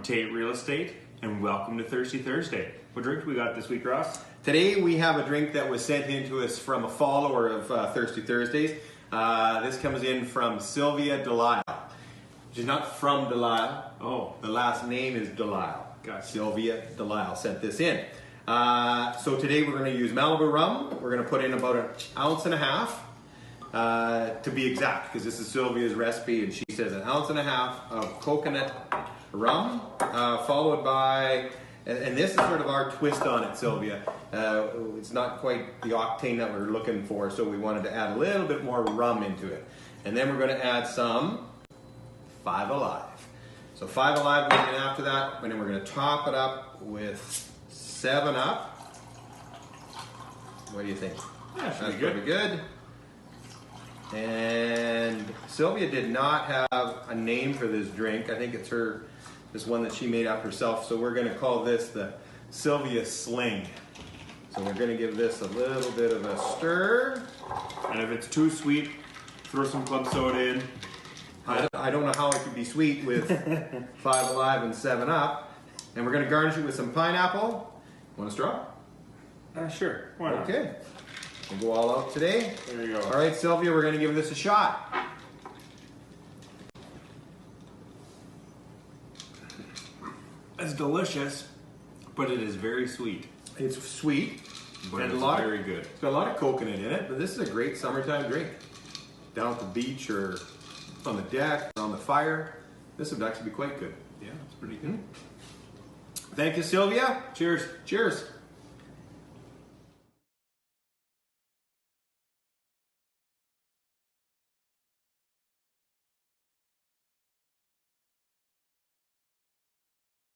from Tait Real Estate, and welcome to Thirsty Thursday. What drink do we got this week, Ross? Today we have a drink that was sent in to us from a follower of Thirsty Thursdays. This comes in from Sylvia Delisle. She's not from Delisle. Oh. The last name is Delisle. Gotcha. Sylvia Delisle sent this in. So today we're going to use Malibu rum. We're going to put in about 1.5 ounces, to be exact, because this is Sylvia's recipe, and she says 1.5 ounces of coconut rum, followed by, and this is sort of our twist on it, Sylvia. It's not quite the octane that we're looking for, so we wanted to add a little bit more rum into it. And then we're going to add some 5 Alive. So 5 Alive goes in after that, and then we're going to top it up with 7 Up. What do you think? Yeah, should That's be good. pretty good. And Sylvia did not have a name for this drink. I think it's this one that she made up herself. So we're going to call this the Sylvia Sling. So we're going to give this a little bit of a stir. And if it's too sweet, throw some club soda in. I don't know how it could be sweet with 5 Alive and 7 Up. And we're going to garnish it with some pineapple. Want a straw? Sure. Why not? Okay. We'll go all out today. There you go. All right, Sylvia, we're going to give this a shot. It's delicious, but it is very sweet. It's sweet. But and it's very good. It's got a lot of coconut in it, but this is a great summertime drink. Down at the beach or on the deck or on the fire, this would actually be quite good. Yeah, it's pretty good. Thank you, Sylvia. Cheers. Cheers.